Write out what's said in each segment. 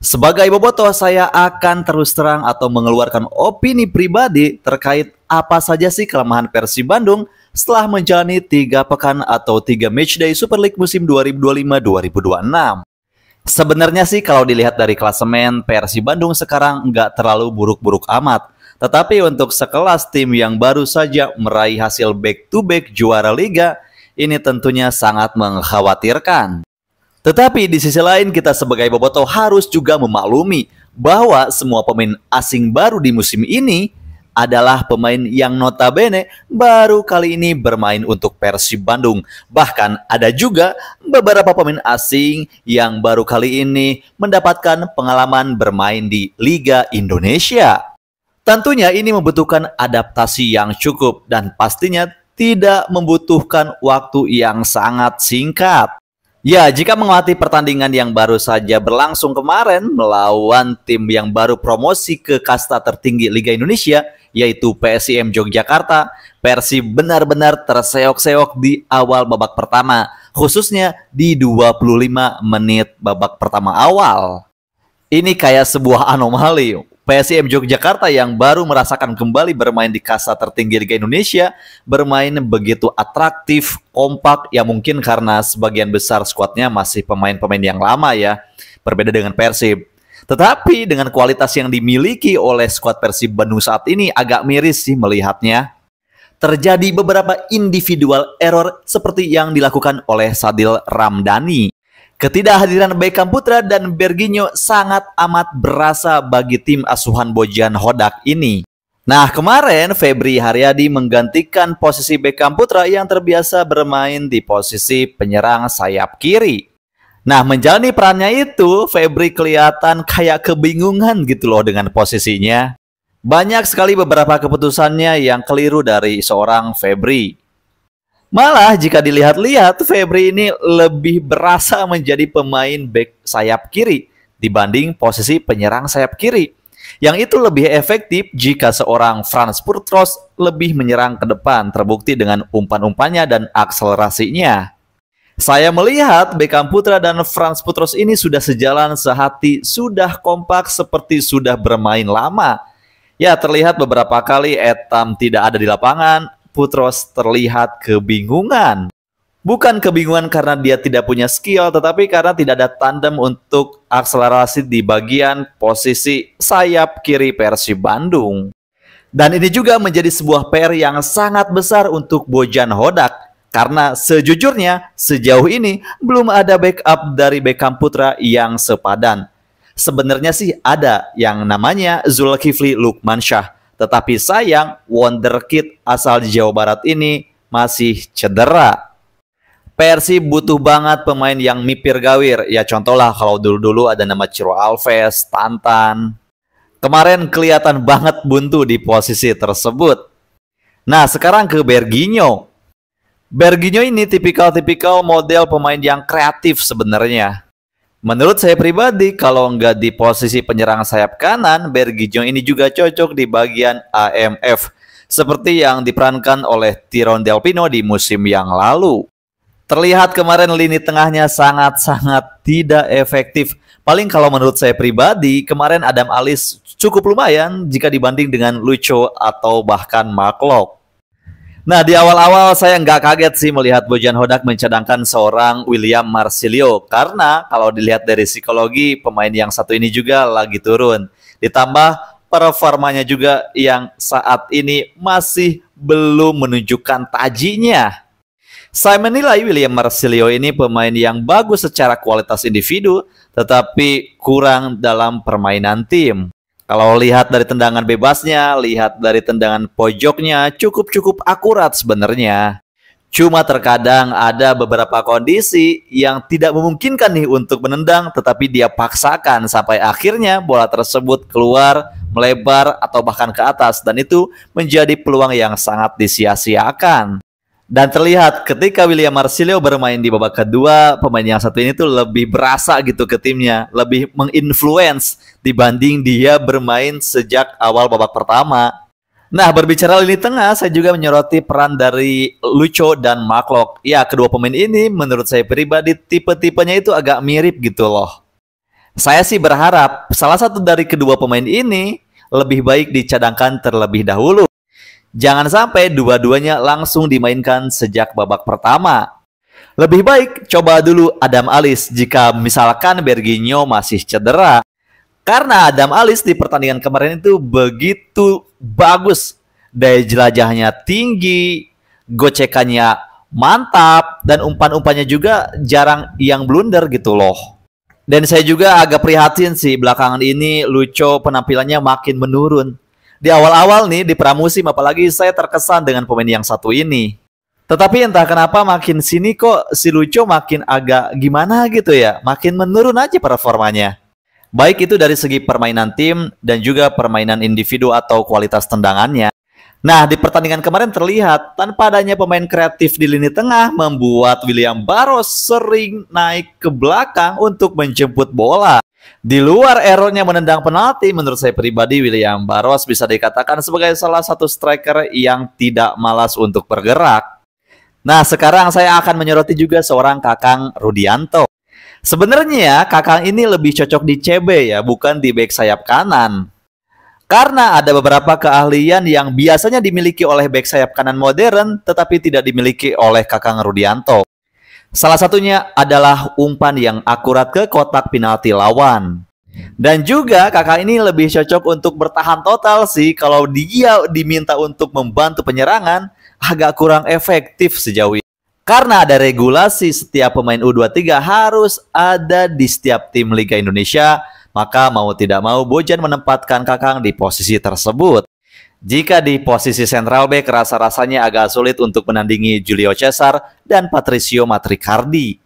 Sebagai bobotoh, saya akan terus terang atau mengeluarkan opini pribadi terkait apa saja sih kelemahan Persib Bandung setelah menjalani 3 pekan atau 3 matchday Super League musim 2025-2026. Sebenarnya sih kalau dilihat dari klasemen, Persib Bandung sekarang nggak terlalu buruk-buruk amat. Tetapi untuk sekelas tim yang baru saja meraih hasil back-to-back juara Liga, ini tentunya sangat mengkhawatirkan. Tetapi di sisi lain kita sebagai bobotoh harus juga memaklumi bahwa semua pemain asing baru di musim ini adalah pemain yang notabene baru kali ini bermain untuk Persib Bandung. Bahkan ada juga beberapa pemain asing yang baru kali ini mendapatkan pengalaman bermain di Liga Indonesia. Tentunya ini membutuhkan adaptasi yang cukup dan pastinya tidak membutuhkan waktu yang sangat singkat. Ya, jika mengamati pertandingan yang baru saja berlangsung kemarin melawan tim yang baru promosi ke kasta tertinggi Liga Indonesia, yaitu PSIM Yogyakarta, Persib benar-benar terseok-seok di awal babak pertama, khususnya di 25 menit babak pertama awal. Ini kayak sebuah anomali. PSIM Yogyakarta yang baru merasakan kembali bermain di kasta tertinggi Liga Indonesia bermain begitu atraktif, kompak, ya mungkin karena sebagian besar skuadnya masih pemain-pemain yang lama ya, berbeda dengan Persib. Tetapi dengan kualitas yang dimiliki oleh skuad Persib Bandung saat ini agak miris sih melihatnya. Terjadi beberapa individual error seperti yang dilakukan oleh Sadil Ramdhani. Ketidakhadiran Beckham Putra dan Berginho sangat amat berasa bagi tim asuhan Bojan Hodak ini. Nah, kemarin Febri Haryadi menggantikan posisi Beckham Putra yang terbiasa bermain di posisi penyerang sayap kiri. Nah, menjalani perannya itu, Febri kelihatan kayak kebingungan gitu loh dengan posisinya. Banyak sekali beberapa keputusannya yang keliru dari seorang Febri. Malah jika dilihat-lihat, Febri ini lebih berasa menjadi pemain back sayap kiri dibanding posisi penyerang sayap kiri. Yang itu lebih efektif jika seorang Frans Putros lebih menyerang ke depan, terbukti dengan umpan-umpannya dan akselerasinya. Saya melihat Beckham Putra dan Frans Putros ini sudah sejalan sehati, sudah kompak seperti sudah bermain lama. Ya, terlihat beberapa kali Etam tidak ada di lapangan, Putros terlihat kebingungan. Bukan kebingungan karena dia tidak punya skill, tetapi karena tidak ada tandem untuk akselerasi di bagian posisi sayap kiri Persib Bandung. Dan ini juga menjadi sebuah PR yang sangat besar untuk Bojan Hodak. Karena sejujurnya sejauh ini belum ada backup dari Beckham Putra yang sepadan. Sebenarnya sih ada yang namanya Zulkifli Lukmansyah. Tetapi sayang, wonderkid asal Jawa Barat ini masih cedera. Persib butuh banget pemain yang mipir gawir. Ya contoh lah kalau dulu-dulu ada nama Ciro Alves, Tantan. Kemarin kelihatan banget buntu di posisi tersebut. Nah sekarang ke Berginho. Berginho ini tipikal model pemain yang kreatif sebenarnya. Menurut saya pribadi, kalau nggak di posisi penyerang sayap kanan, Berginho ini juga cocok di bagian AMF. Seperti yang diperankan oleh Tyrone Del Pino di musim yang lalu. Terlihat kemarin lini tengahnya sangat-sangat tidak efektif. Paling kalau menurut saya pribadi, kemarin Adam Alis cukup lumayan jika dibanding dengan Lucho atau bahkan Mark Locke. Nah, di awal-awal saya nggak kaget sih melihat Bojan Hodak mencadangkan seorang William Marsilio. Karena kalau dilihat dari psikologi, pemain yang satu ini juga lagi turun. Ditambah performanya juga yang saat ini masih belum menunjukkan tajinya. Saya menilai William Marsilio ini pemain yang bagus secara kualitas individu, tetapi kurang dalam permainan tim. Kalau lihat dari tendangan bebasnya, lihat dari tendangan pojoknya, cukup akurat sebenarnya. Cuma terkadang ada beberapa kondisi yang tidak memungkinkan nih untuk menendang, tetapi dia paksakan sampai akhirnya bola tersebut keluar, melebar, atau bahkan ke atas. Dan itu menjadi peluang yang sangat disia-siakan. Dan terlihat ketika William Marsilio bermain di babak kedua, pemain yang satu ini tuh lebih berasa gitu ke timnya, lebih menginfluence dibanding dia bermain sejak awal babak pertama. Nah, berbicara lini tengah, saya juga menyoroti peran dari Lucho dan Mark Locke. Ya, kedua pemain ini menurut saya pribadi tipe-tipenya itu agak mirip gitu loh. Saya sih berharap salah satu dari kedua pemain ini lebih baik dicadangkan terlebih dahulu. Jangan sampai dua-duanya langsung dimainkan sejak babak pertama. Lebih baik coba dulu Adam Alis jika misalkan Berginho masih cedera. Karena Adam Alis di pertandingan kemarin itu begitu bagus. Daya jelajahnya tinggi, gocekannya mantap, dan umpan-umpannya juga jarang yang blunder gitu loh. Dan saya juga agak prihatin sih belakangan ini Lucho penampilannya makin menurun. Di awal-awal nih di pramusim apalagi saya terkesan dengan pemain yang satu ini. Tetapi entah kenapa makin sini kok si Lucho makin agak gimana gitu ya. Makin menurun aja performanya. Baik itu dari segi permainan tim dan juga permainan individu atau kualitas tendangannya. Nah, di pertandingan kemarin terlihat tanpa adanya pemain kreatif di lini tengah membuat William Barros sering naik ke belakang untuk menjemput bola. Di luar errornya menendang penalti, menurut saya pribadi William Barros bisa dikatakan sebagai salah satu striker yang tidak malas untuk bergerak. Nah, sekarang saya akan menyoroti juga seorang Kakang Rudianto. Sebenarnya Kakang ini lebih cocok di CB ya, bukan di bek sayap kanan. Karena ada beberapa keahlian yang biasanya dimiliki oleh bek sayap kanan modern tetapi tidak dimiliki oleh Kakang Rudianto. Salah satunya adalah umpan yang akurat ke kotak penalti lawan. Dan juga kakak ini lebih cocok untuk bertahan total sih. Kalau dia diminta untuk membantu penyerangan agak kurang efektif sejauh ini. Karena ada regulasi setiap pemain U23 harus ada di setiap tim Liga Indonesia. Maka mau tidak mau Bojan menempatkan Kakang di posisi tersebut. Jika di posisi central back rasa-rasanya agak sulit untuk menandingi Julio Cesar dan Patricio Matricardi.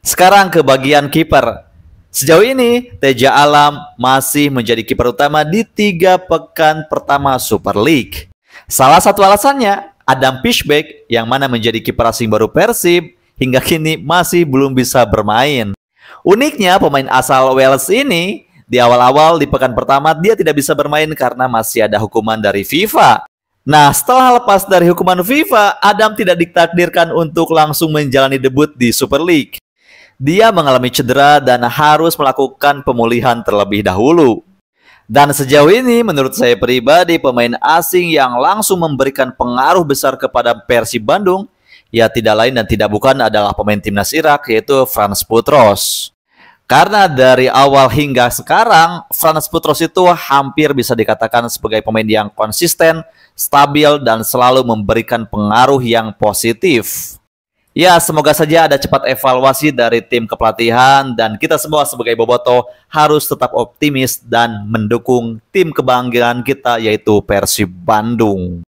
Sekarang ke bagian kiper. Sejauh ini Teja Alam masih menjadi kiper utama di 3 pekan pertama Super League. Salah satu alasannya Adam Fischbeck yang mana menjadi kiper asing baru Persib hingga kini masih belum bisa bermain. Uniknya pemain asal Wales ini di awal-awal di pekan pertama dia tidak bisa bermain karena masih ada hukuman dari FIFA. Nah, setelah lepas dari hukuman FIFA, Adam tidak ditakdirkan untuk langsung menjalani debut di Super League. Dia mengalami cedera dan harus melakukan pemulihan terlebih dahulu. Dan sejauh ini menurut saya pribadi pemain asing yang langsung memberikan pengaruh besar kepada Persib Bandung ya tidak lain dan tidak bukan adalah pemain timnas Irak yaitu Frans Putros. Karena dari awal hingga sekarang, Frans Putros itu hampir bisa dikatakan sebagai pemain yang konsisten, stabil, dan selalu memberikan pengaruh yang positif. Ya, semoga saja ada cepat evaluasi dari tim kepelatihan dan kita semua sebagai Boboto harus tetap optimis dan mendukung tim kebanggaan kita yaitu Persib Bandung.